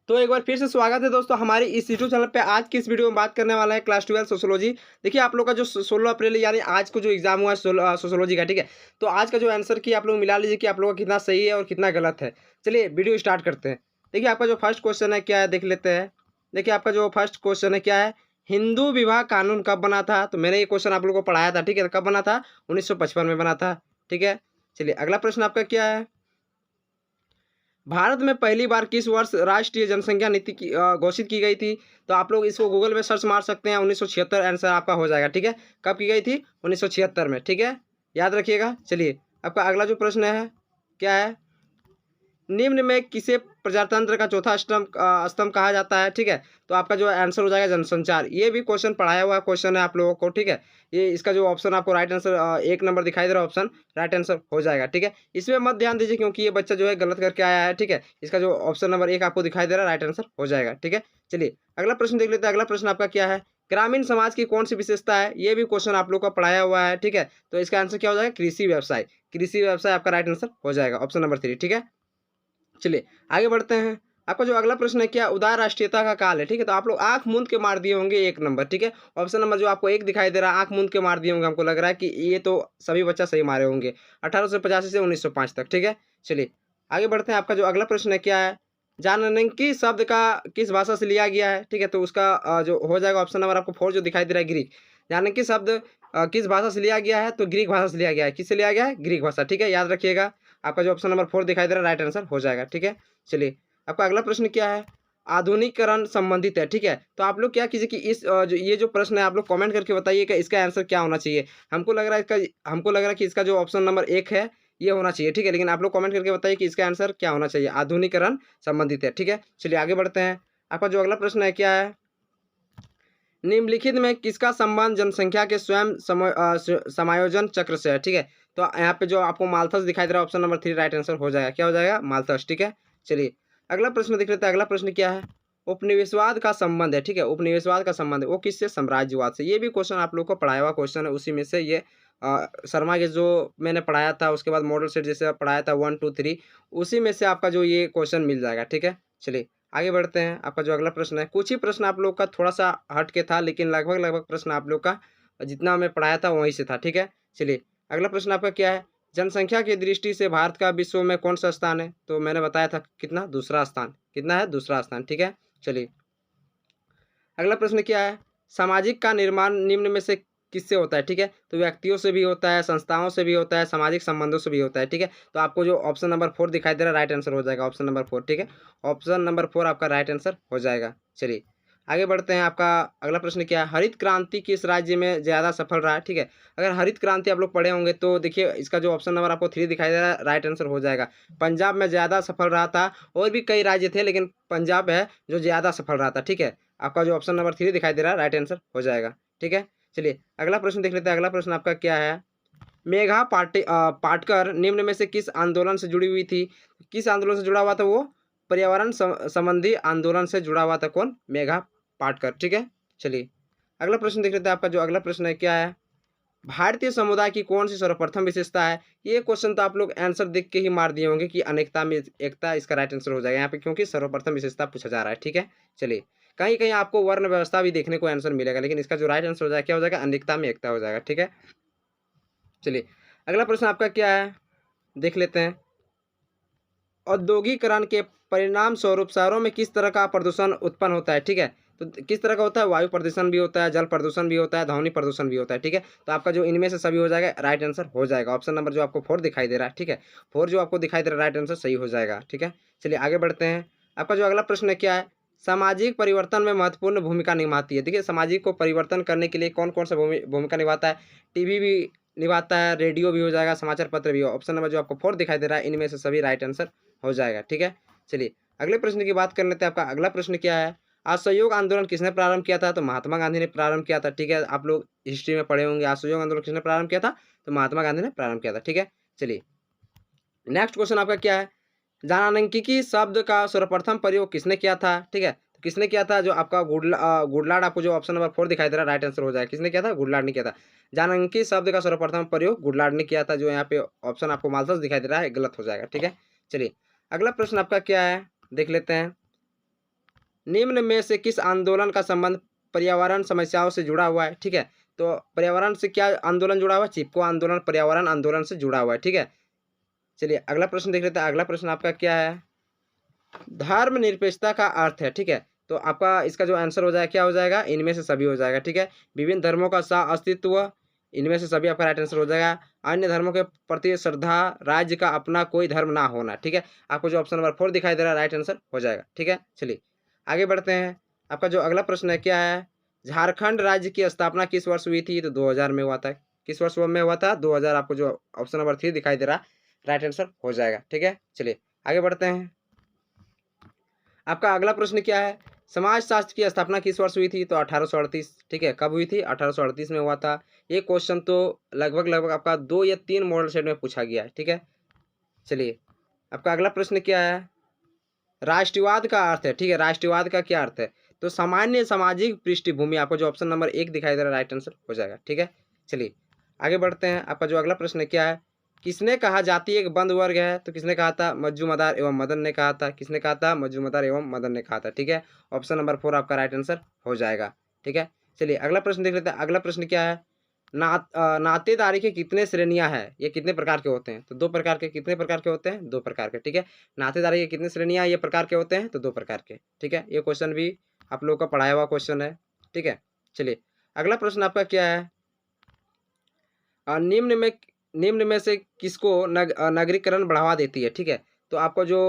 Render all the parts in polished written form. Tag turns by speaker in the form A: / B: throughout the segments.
A: तो एक बार फिर से स्वागत है दोस्तों हमारे इस यूट्यूब चैनल पे। आज की इस वीडियो में बात करने वाला है क्लास 12 सोशियोलॉजी। देखिए आप लोग का जो 16 अप्रैल यानी आज को जो एग्जाम हुआ है सोशियोलॉजी का, ठीक है। तो आज का जो आंसर की आप लोग मिला लीजिए कि आप लोगों का कितना सही है और कितना गलत है। चलिए वीडियो स्टार्ट करते हैं। देखिए आपका जो फर्स्ट क्वेश्चन है क्या है देख लेते हैं। देखिए आपका जो फर्स्ट क्वेश्चन है क्या है, हिंदू विवाह कानून कब बना था। तो मैंने ये क्वेश्चन आप लोगों को पढ़ाया था, ठीक है। कब बना था? 1955 में बना था, ठीक है। चलिए अगला प्रश्न आपका क्या है, भारत में पहली बार किस वर्ष राष्ट्रीय जनसंख्या नीति की घोषित की गई थी। तो आप लोग इसको गूगल में सर्च मार सकते हैं, 1976 आंसर आपका हो जाएगा, ठीक है। कब की गई थी? 1976 में, ठीक है। याद रखिएगा। चलिए आपका अगला जो प्रश्न है क्या है, निम्न में किसे प्रजातंत्र का चौथा स्तंभ कहा जाता है, ठीक है। तो आपका जो आंसर हो जाएगा जनसंचार। ये भी क्वेश्चन पढ़ाया हुआ क्वेश्चन है आप लोगों को, ठीक है। ये इसका जो ऑप्शन आपको राइट आंसर 1 नंबर दिखाई दे रहा है, ऑप्शन राइट आंसर हो जाएगा, ठीक है। इसमें मत ध्यान दीजिए क्योंकि ये बच्चा जो है गलत करके आया है, ठीक है। इसका जो ऑप्शन नंबर 1 आपको दिखाई दे रहा है राइट आंसर हो जाएगा, ठीक है। चलिए अगला प्रश्न देख लेते हैं। अगला प्रश्न आपका क्या है, ग्रामीण समाज की कौन सी विशेषता है। ये भी क्वेश्चन आप लोग का पढ़ाया हुआ है, ठीक है। तो इसका आंसर क्या हो जाएगा, कृषि व्यवसाय। कृषि व्यवसाय आपका राइट आंसर हो जाएगा, ऑप्शन नंबर 3, ठीक है। चलिए आगे बढ़ते हैं। आपका जो अगला प्रश्न है क्या, उदार राष्ट्रीयता का काल है, ठीक है। तो आप लोग आंख मूंद के मार दिए होंगे 1 नंबर, ठीक है। ऑप्शन नंबर जो आपको 1 दिखाई दे रहा है, आंख मूंद के मार दिए होंगे। हमको लग रहा है कि ये तो सभी बच्चा सही मारे होंगे, 1885 से 1905 तक, ठीक है। चलिए आगे बढ़ते हैं। आपका जो अगला प्रश्न है क्या है, जाननकी शब्द का किस भाषा से लिया गया है, ठीक है। तो उसका जो हो जाएगा ऑप्शन नंबर आपको 4 जो दिखाई दे रहा है, ग्रीक। जानकी शब्द किस भाषा से लिया गया है, तो ग्रीक भाषा से लिया गया है। किससे लिया गया है? ग्रीक भाषा, ठीक है। याद रखिएगा। आपका जो ऑप्शन नंबर 4 दिखाई दे रहा है राइट आंसर हो जाएगा, ठीक है। चलिए आपका अगला प्रश्न क्या है, आधुनिकीकरण संबंधित है, ठीक है। तो आप लोग क्या कीजिए कि इस जो ये जो प्रश्न है आप लोग कमेंट करके बताइए कि इसका आंसर क्या होना चाहिए। हमको लग रहा है कि इसका जो ऑप्शन नंबर 1 है ये होना चाहिए, ठीक है। लेकिन आप लोग कमेंट करके बताइए कि इसका आंसर क्या होना चाहिए। आधुनिकीकरण संबंधित है, ठीक है। चलिए आगे बढ़ते हैं। आपका जो अगला प्रश्न है क्या है, निम्नलिखित में किसका संबंध जनसंख्या के समायोजन चक्र से है, ठीक है। तो यहाँ पे जो आपको माल्थस दिखाई दे रहा है ऑप्शन नंबर 3 राइट आंसर हो जाएगा। क्या हो जाएगा? माल्थस, ठीक है। चलिए अगला प्रश्न देख लेते हैं। अगला प्रश्न क्या है, उपनिवेशवाद का संबंध है, ठीक है। उपनिवेशवाद का संबंध है वो किससे? साम्राज्यवाद से। ये भी क्वेश्चन आप लोग को पढ़ाया हुआ क्वेश्चन है, उसी में से ये शर्मा के जो मैंने पढ़ाया था, उसके बाद मॉडल सेट जैसे पढ़ाया था 1 2 3, उसी में से आपका जो ये क्वेश्चन मिल जाएगा, ठीक है। चलिए आगे बढ़ते हैं। आपका जो अगला प्रश्न है, कुछ ही प्रश्न आप लोग का थोड़ा सा हट के था, लेकिन लगभग लगभग प्रश्न आप लोग का जितना मैं पढ़ाया था वहीं से था, ठीक है। चलिए अगला प्रश्न आपका क्या है, जनसंख्या की दृष्टि से भारत का विश्व में कौन सा स्थान है। तो मैंने बताया था कितना, दूसरा स्थान। कितना है? दूसरा स्थान, ठीक है। चलिए अगला प्रश्न क्या है, सामाजिक का निर्माण निम्न में से किससे होता है, ठीक है। तो व्यक्तियों से भी होता है, संस्थाओं से भी होता है, सामाजिक संबंधों से भी होता है, ठीक है। तो आपको जो ऑप्शन नंबर 4 दिखाई दे रहा है राइट आंसर हो जाएगा, ऑप्शन नंबर 4, ठीक है। ऑप्शन नंबर 4 आपका राइट आंसर हो जाएगा। चलिए आगे बढ़ते हैं। आपका अगला प्रश्न क्या है, हरित क्रांति किस राज्य में ज़्यादा सफल रहा है, ठीक है। अगर हरित क्रांति आप लोग पढ़े होंगे तो देखिए इसका जो ऑप्शन नंबर आपको 3 दिखाई दे रहा है राइट आंसर हो जाएगा। पंजाब में ज़्यादा सफल रहा था, और भी कई राज्य थे लेकिन पंजाब है जो ज़्यादा सफल रहा था, ठीक है। आपका जो ऑप्शन नंबर 3 दिखाई दे रहा है राइट आंसर हो जाएगा, ठीक है। चलिए अगला प्रश्न देख लेते हैं। अगला प्रश्न आपका क्या है, मेघा पाटकर निम्न में से किस आंदोलन से जुड़ी हुई थी। किस आंदोलन से जुड़ा हुआ था वो? पर्यावरण संबंधी आंदोलन से जुड़ा हुआ था। कौन? मेघा पाटकर, ठीक है। चलिए अगला प्रश्न देख लेते हैं। आपका जो अगला प्रश्न है क्या है, भारतीय समुदाय की कौन सी सर्वप्रथम विशेषता है। ये क्वेश्चन तो आप लोग आंसर देख के ही मार दिए होंगे कि अनेकता में एकता, इसका राइट आंसर हो जाएगा यहाँ पे, क्योंकि सर्वप्रथम विशेषता पूछा जा रहा है, ठीक है। चलिए कहीं कहीं आपको वर्ण व्यवस्था भी देखने को आंसर मिलेगा, लेकिन इसका जो राइट आंसर हो जाएगा क्या हो जाएगा, अनेकता में एकता हो जाएगा, ठीक है। चलिए अगला प्रश्न आपका क्या है, देख लेते हैं। औद्योगिकरण के परिणाम स्वरूप शहरों में किस तरह का प्रदूषण उत्पन्न होता है, ठीक है। तो किस तरह का होता है? वायु प्रदूषण भी होता है, जल प्रदूषण भी होता है, ध्वनि प्रदूषण भी होता है, ठीक है। तो आपका जो इनमें से सभी हो जाएगा राइट आंसर हो जाएगा। ऑप्शन नंबर जो आपको 4 दिखाई दे रहा है, ठीक है। 4 जो आपको दिखाई दे रहा है राइट आंसर सही हो जाएगा, ठीक है। चलिए आगे बढ़ते हैं। आपका जो अगला प्रश्न है क्या है, सामाजिक परिवर्तन में महत्वपूर्ण भूमिका निभाती है। देखिए सामाजिक को परिवर्तन करने के लिए कौन कौन सा भूमिका निभाता है। टीवी भी निभाता है, रेडियो भी हो जाएगा, समाचार पत्र भी हो। ऑप्शन नंबर जो आपको 4 दिखाई दे रहा है इनमें से सभी राइट आंसर हो जाएगा, ठीक है। चलिए अगले प्रश्न की बात कर लेते हैं। आपका अगला प्रश्न क्या है, असहयोग आंदोलन किसने प्रारंभ किया था। तो महात्मा गांधी ने प्रारंभ किया था, ठीक है। आप लोग हिस्ट्री में पढ़े होंगे, असहयोग आंदोलन किसने प्रारंभ किया था। तो महात्मा गांधी ने प्रारंभ किया था, ठीक है। चलिए नेक्स्ट क्वेश्चन आपका क्या है, जाननकीकी शब्द का सर्वप्रथम प्रयोग किसने किया था, ठीक है। तो किसने किया था? जो आपका गुडलाड, आपको जो ऑप्शन नंबर 4 दिखाई दे रहा है राइट आंसर हो जाएगा। किसने किया था? गुडलाड ने किया था। जानकी शब्द का सर्वप्रथम प्रयोग गुडलाड ने किया था। जो यहाँ पे ऑप्शन आपको माल्थस दिखाई दे रहा है गलत हो जाएगा, ठीक है। चलिए अगला प्रश्न आपका क्या है, देख लेते हैं। निम्न में से किस आंदोलन का संबंध पर्यावरण समस्याओं से जुड़ा हुआ है? ठीक है, तो पर्यावरण से क्या आंदोलन जुड़ा हुआ है? चिपको आंदोलन पर्यावरण आंदोलन से जुड़ा हुआ है। ठीक है, चलिए अगला प्रश्न देख लेते हैं। अगला प्रश्न आपका क्या है? धर्मनिरपेक्षता का अर्थ है। ठीक है, तो आपका इसका जो आंसर हो जाएगा क्या हो जाएगा? इनमें से सभी हो जाएगा। ठीक है, विभिन्न धर्मों का सह अस्तित्व, इनमें से सभी आपका राइट आंसर हो जाएगा। अन्य धर्मों के प्रति श्रद्धा, राज्य का अपना कोई धर्म ना होना। ठीक है, आपको जो ऑप्शन नंबर 4 दिखाई दे रहा है राइट आंसर हो जाएगा। ठीक है, चलिए आगे बढ़ते हैं। आपका जो अगला प्रश्न है क्या है? झारखंड राज्य की स्थापना किस वर्ष हुई थी? तो 2000 में हुआ था। किस वर्ष में हुआ था? 2000। आपको जो ऑप्शन नंबर 3 दिखाई दे रहा राइट आंसर हो जाएगा। ठीक है, चलिए आगे बढ़ते हैं। आपका अगला प्रश्न क्या है? समाजशास्त्र की स्थापना किस वर्ष हुई थी? तो 1838। ठीक है, कब हुई थी? 1838 में हुआ था। ये क्वेश्चन तो लगभग लगभग आपका 2 या 3 मॉडल सेट में पूछा गया है। ठीक है, चलिए आपका अगला प्रश्न क्या है? राष्ट्रवाद का अर्थ है। ठीक है, राष्ट्रवाद का क्या अर्थ है? तो सामान्य सामाजिक पृष्ठभूमि। आपको जो ऑप्शन नंबर 1 दिखाई दे रहा है राइट आंसर हो जाएगा। ठीक है, चलिए आगे बढ़ते हैं। आपका जो अगला प्रश्न क्या है? किसने कहा जाति एक बंद वर्ग है? तो किसने कहा था? मज्जूमदार एवं मदन ने कहा था। किसने कहा था? मज्जूमदार एवं मदन ने कहा था। ठीक है, ऑप्शन नंबर 4 आपका राइट आंसर हो जाएगा। ठीक है, चलिए अगला प्रश्न देख लेते हैं। अगला प्रश्न क्या है? नातेदारी के कितने श्रेणियां हैं? ये कितने प्रकार के होते हैं? तो 2 प्रकार के। कितने प्रकार के होते हैं? 2 प्रकार के। ठीक है, नातेदारी के कितने श्रेणियां ये प्रकार के होते हैं? तो 2 प्रकार के। ठीक है, ये क्वेश्चन भी आप लोगों का पढ़ाया हुआ क्वेश्चन है। ठीक है, चलिए अगला प्रश्न आपका क्या है? निम्न में से किसको नगरीकरण बढ़ावा देती है? ठीक है, तो आपको जो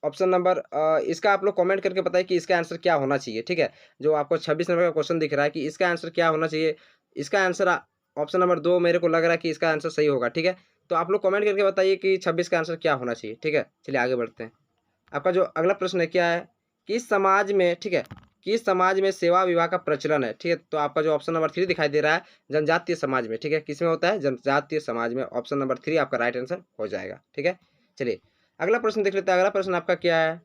A: ऑप्शन नंबर इसका आप लोग कमेंट करके बताइए कि इसका आंसर क्या होना चाहिए। ठीक है, जो आपको 26 नंबर का क्वेश्चन दिख रहा है कि इसका आंसर क्या होना चाहिए। इसका आंसर ऑप्शन नंबर 2 मेरे को लग रहा है कि इसका आंसर सही होगा। ठीक है, तो आप लोग कमेंट करके बताइए कि 26 का आंसर क्या होना चाहिए। ठीक है, चलिए आगे बढ़ते हैं। आपका जो अगला प्रश्न है क्या है? किस समाज में, ठीक है, किस समाज में सेवा विवाह का प्रचलन है? ठीक है, तो आपका जो ऑप्शन नंबर 3 दिखाई दे रहा है जनजातीय समाज में। ठीक है, किसमें होता है? जनजातीय समाज में। ऑप्शन नंबर 3 आपका राइट आंसर हो जाएगा। ठीक है, चलिए अगला प्रश्न देख लेते हैं। अगला प्रश्न आपका क्या है?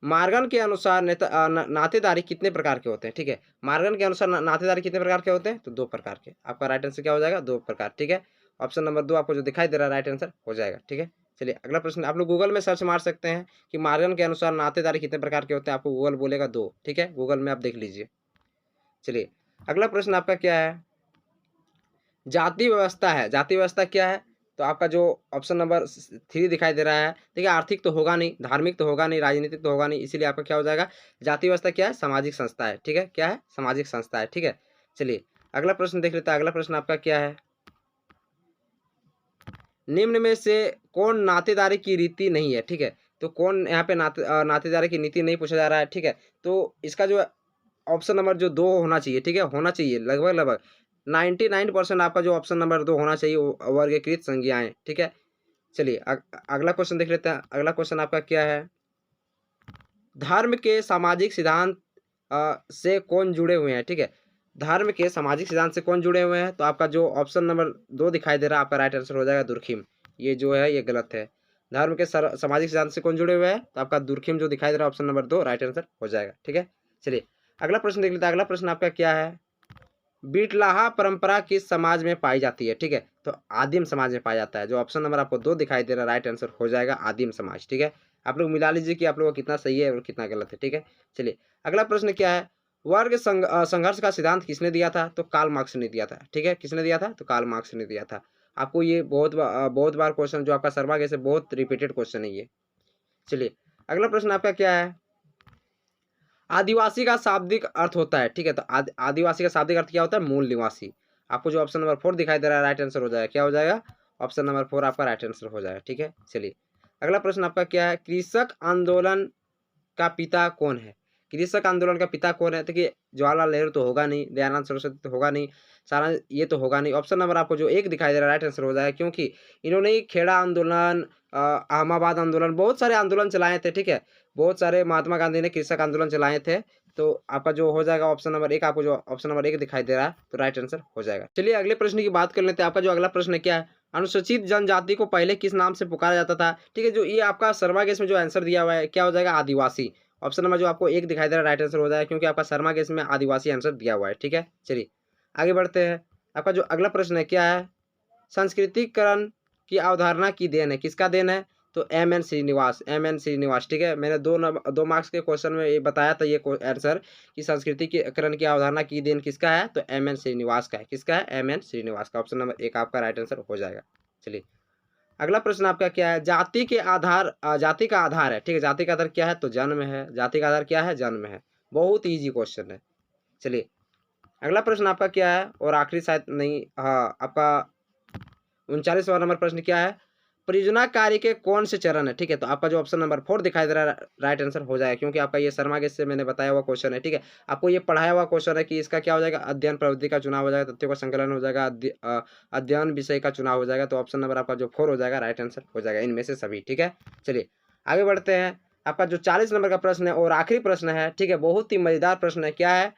A: मार्गन के अनुसार नातेदारी कितने प्रकार के होते हैं? ठीक है, मार्गन के अनुसार नातेदारी कितने प्रकार के होते हैं? तो 2 प्रकार के। आपका राइट आंसर क्या हो जाएगा? 2 प्रकार। ठीक है, ऑप्शन नंबर 2 आपको जो दिखाई दे रहा है राइट आंसर हो जाएगा। ठीक है, चलिए अगला प्रश्न आप लोग गूगल में सर्च मार सकते हैं कि मार्गन के अनुसार नातेदारी कितने प्रकार के होते हैं। आपको गूगल बोलेगा 2। ठीक है, गूगल में आप देख लीजिए। चलिए अगला प्रश्न आपका क्या है? जाति व्यवस्था है। जाति व्यवस्था क्या है? तो आपका जो ऑप्शन नंबर 3 दिखाई दे रहा है, देखिए आर्थिक तो होगा नहीं, धार्मिक तो होगा नहीं, राजनीतिक तो होगा नहीं, इसीलिए आपका क्या हो जाएगा? जाति व्यवस्था क्या है? सामाजिक संस्था है। ठीक है, क्या है? सामाजिक संस्था है। ठीक है, चलिए अगला प्रश्न देख लेते हैं। अगला प्रश्न आपका क्या है? निम्न में से कौन नातेदारी की रीति नहीं है? ठीक है, तो कौन यहाँ पे नातेदारी की नीति नहीं पूछा जा रहा है। ठीक है, तो इसका जो ऑप्शन नंबर जो 2 होना चाहिए। ठीक है, होना चाहिए लगभग लगभग 99% आपका जो ऑप्शन नंबर 2 होना चाहिए वो वर्गीकृत संज्ञाएं। ठीक है, चलिए अगला क्वेश्चन देख लेते हैं। अगला क्वेश्चन आपका क्या है? धर्म के सामाजिक सिद्धांत से कौन जुड़े हुए हैं? ठीक है, धर्म के सामाजिक सिद्धांत से कौन जुड़े हुए हैं? तो आपका जो ऑप्शन नंबर 2 दिखाई दे रहा है आपका राइट आंसर हो जाएगा दुर्खिम। ये जो है ये गलत है। धर्म के सामाजिक सिद्धांत से कौन जुड़े हुए हैं? तो आपका दुर्खिम जो दिखाई दे रहा है ऑप्शन नंबर 2 राइट आंसर हो जाएगा। ठीक है, चलिए अगला प्रश्न देख लेते हैं। अगला प्रश्न आपका क्या है? बिटलाहा परंपरा किस समाज में पाई जाती है? ठीक है, तो आदिम समाज में पाया जाता है। जो ऑप्शन नंबर आपको 2 दिखाई दे रहा है राइट आंसर हो जाएगा आदिम समाज। ठीक है, आप लोग मिला लीजिए कि आप लोगों का कितना सही है और कितना गलत है। ठीक है, चलिए अगला प्रश्न क्या है? वर्ग संघर्ष का सिद्धांत किसने दिया था? तो कार्ल मार्क्स ने दिया था। ठीक है, किसने दिया था? तो कार्ल मार्क्स ने दिया था। आपको ये बहुत बार क्वेश्चन जो आपका सर्वागे से बहुत रिपीटेड क्वेश्चन है ये। चलिए अगला प्रश्न आपका क्या है? आदिवासी का शाब्दिक अर्थ होता है। ठीक है, तो आदिवासी का शाब्दिक अर्थ क्या होता है? मूल निवासी। आपको जो ऑप्शन नंबर 4 दिखाई दे रहा है राइट आंसर हो जाएगा। क्या हो जाएगा? ऑप्शन नंबर 4 आपका राइट आंसर हो जाएगा। ठीक है, चलिए अगला प्रश्न आपका क्या है? कृषक आंदोलन का पिता कौन है? कृषक आंदोलन का पिता कौन है? देखिए जवाहरलाल नेहरू तो होगा नहीं, दयानंद सरस्वती तो होगा नहीं, सारा ये तो होगा नहीं। ऑप्शन नंबर आपको जो 1 दिखाई दे रहा है राइट आंसर हो जाएगा, क्योंकि इन्होंने ही खेड़ा आंदोलन, अहमदाबाद आंदोलन, बहुत सारे आंदोलन चलाए थे। ठीक है, बहुत सारे महात्मा गांधी ने कृषक आंदोलन चलाए थे। तो आपका जो हो जाएगा ऑप्शन नंबर 1, आपको जो ऑप्शन नंबर 1 दिखाई दे रहा है तो राइट आंसर हो जाएगा। चलिए अगले प्रश्न की बात कर लेते हैं। आपका जो अगला प्रश्न क्या है? अनुसूचित जनजाति को पहले किस नाम से पुकारा जाता था? ठीक है, जो ये आपका शर्मा केस में जो आंसर दिया हुआ है क्या हो जाएगा? आदिवासी। ऑप्शन नंबर जो आपको 1 दिखाई दे रहा है राइट आंसर हो जाएगा, क्योंकि आपका शर्मा केस में आदिवासी आंसर दिया हुआ है। ठीक है, चलिए आगे बढ़ते हैं। आपका जो अगला प्रश्न है क्या है? सांस्कृतिकरण की अवधारणा की देन है। किसका देन है? तो M N Srinivas, M N Srinivas, ठीक है। मैंने 2 मार्क्स के क्वेश्चन में ये बताया था, ये आंसर कि संस्कृतिकरण की अवधारणा की देन किसका है, तो एम एन श्रीनिवास का है। किसका है, एम एन श्रीनिवास का। ऑप्शन नंबर 1 आपका राइट आंसर हो जाएगा। चलिए अगला प्रश्न आपका क्या है, जाति के आधार जाति का आधार है, ठीक है। जाति का आधार क्या है, तो जन्म है। जाति का आधार क्या है, जन्म है। बहुत ईजी क्वेश्चन है। चलिए अगला प्रश्न आपका क्या है, और आखिरी शायद नहीं, हाँ आपका 39वां नंबर प्रश्न क्या है, परियोजना कार्य के कौन से चरण है, ठीक है। तो आपका जो ऑप्शन नंबर 4 दिखाई दे रहा है राइट आंसर हो जाएगा, क्योंकि आपका ये शर्मा गेस्ट से मैंने बताया हुआ क्वेश्चन है, ठीक है। आपको ये पढ़ाया हुआ क्वेश्चन है कि इसका क्या हो जाएगा, अध्ययन प्रवृत्ति का चुनाव हो जाएगा, तथ्यों का संकलन हो जाएगा, अध्ययन विषय का चुनाव हो जाएगा। तो ऑप्शन नंबर आपका जो 4 हो जाएगा राइट आंसर हो जाएगा इनमें से सभी, ठीक है। चलिए आगे बढ़ते हैं। आपका जो 40 नंबर का प्रश्न है और आखिरी प्रश्न है, ठीक है, बहुत ही मजेदार प्रश्न है। क्या है,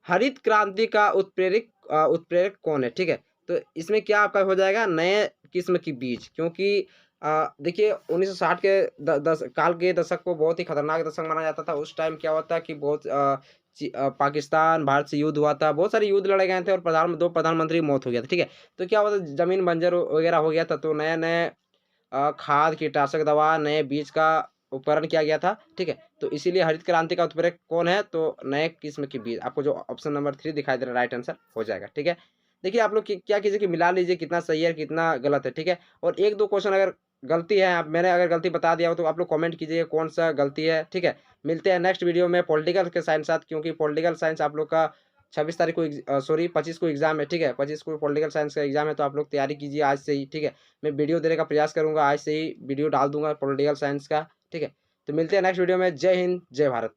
A: हरित क्रांति का उत्प्रेरक कौन है, ठीक है। तो इसमें क्या आपका हो जाएगा, नए किस्म की बीज, क्योंकि देखिए 1960 के काल के दशक को बहुत ही खतरनाक दशक माना जाता था। उस टाइम क्या होता कि बहुत पाकिस्तान भारत से युद्ध हुआ था, बहुत सारे युद्ध लड़े गए थे और 2 प्रधानमंत्री की मौत हो गया था, ठीक है। तो क्या हुआ था, जमीन बंजर वगैरह हो गया था, तो नए नए खाद कीटनाशक दवा नए बीज का उपकरण किया गया था, ठीक है। तो इसीलिए हरित क्रांति का उत्प्रेरक कौन है, तो नए किस्म की बीज। आपको जो ऑप्शन नंबर 3 दिखाई दे रहा है राइट आंसर हो जाएगा, ठीक है। देखिए आप लोग क्या कीजिए कि मिला लीजिए कितना सही है कितना गलत है, ठीक है। और 1-2 क्वेश्चन अगर गलती है, आप मैंने अगर गलती बता दिया हो तो आप लोग कमेंट कीजिए कौन सा गलती है, ठीक है। मिलते हैं नेक्स्ट वीडियो में पॉलिटिकल के साइंस साथ, क्योंकि पॉलिटिकल साइंस आप लोग का 26 तारीख को सॉरी 25 को एग्जाम है, ठीक है। 25 को पॉलिटिकल साइंस का एग्जाम है, तो आप लोग तैयारी कीजिए आज से ही, ठीक है। मैं वीडियो देने का प्रयास करूंगा, आज से ही वीडियो डाल दूंगा पॉलिटिकल साइंस का, ठीक है। तो मिलते हैं नेक्स्ट वीडियो में। जय हिंद, जय भारत।